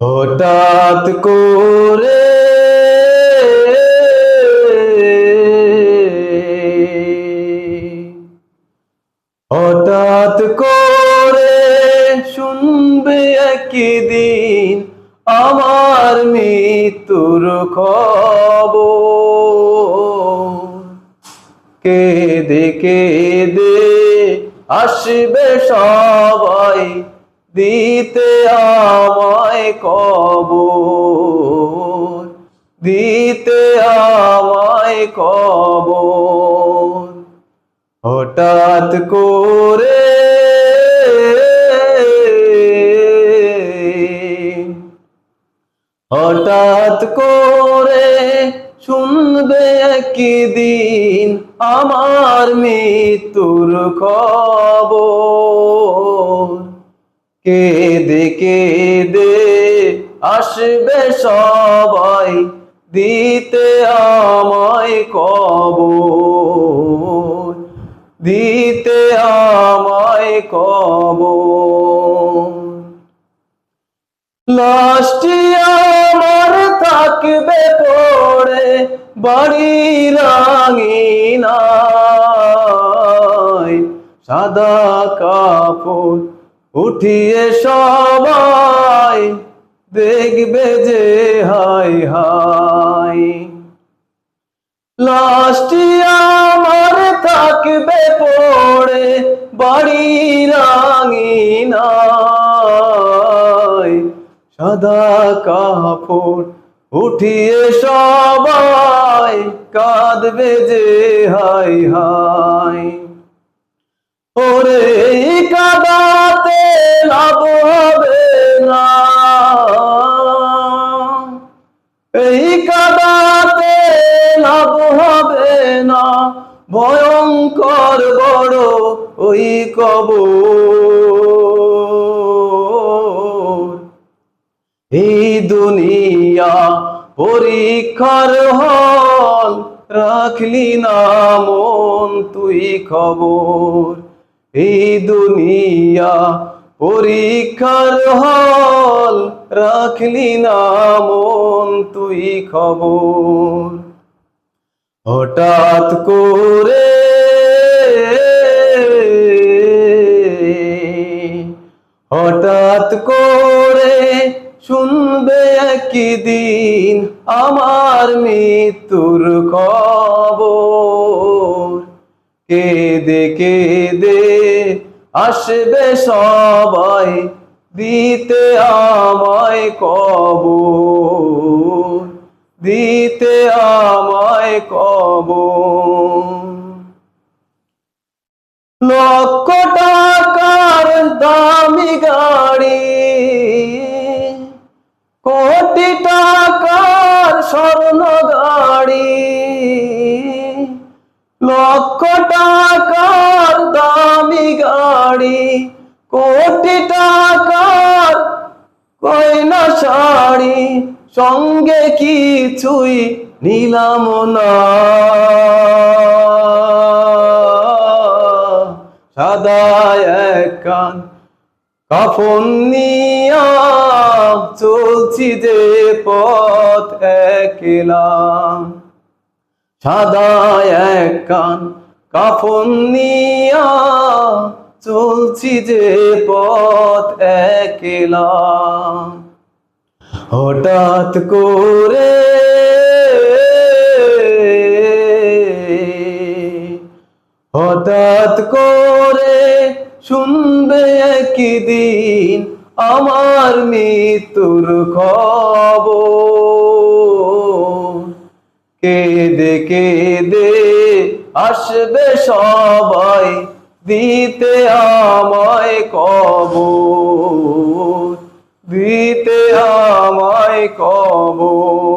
হঠাৎ করে হঠাৎ করে শুনবে একদিন আমার মৃত্যুর খবর। কেঁদে কেঁদে আসবে সবাই দিতে আমায় কবর, দিতে আমায় কবর। হঠাৎ করে হঠাৎ করে শুনবে একদিন আমার মৃত্যুর খবর। কেঁদে কেঁদে আসবে সবাই দিতে আমায় কবর, দিতে আমায় কবর। লাশটি আমার থাকবে পড়ে বাড়ির আঙিনায়, সাদা কাপড় উঠিয়ে সবাই দেখবে যে হায় হায়। লাশটি আমার থাকবে পড়ে বাড়ির আঙিনায়, সাদা কাপড় উঠিয়ে সবাই কাঁদবে যে হায় হায়। ওরে কাঁদাতে লাভ হবে না, এই কাঁদাতে লাভ হবে না, ভয়ঙ্কর বড় ওই কবর। এই দুনিয়া পরীক্ষার হল, রাখলি না মন তুই খবর। এই দুনিয়া পরীক্ষার হল, রাখলি না মন তুই খবর। হঠাৎ করে হঠাৎ করে শুনবে একদিন আমার মৃত্যুর খবর। কেঁদে কেঁদে আসবে সবাই দিতে আমায় কবর, দিতে আমায় কবর। লক্ষ টাকার দামি গাড়ি, কোটি টাকার স্বর্ণ গাড়ি, লক্ষ টাকার দামি গাড়ি, কোটি টাকার গয়না শাড়ি, সঙ্গে কিছুই নিলাম না। সাদা একখান কাফন নিয়া চলছি যে পথ একলা, সাদা একখান কাফন নিয়া চলছি যে পথ একলা। হঠাৎ করে হঠাৎ করে শুনবে একদিন আমার মৃত্যুর খবর। কেঁদে কেঁদে আসবে সবাই দিতে আমায় কবর, দিতে আমায় কবর।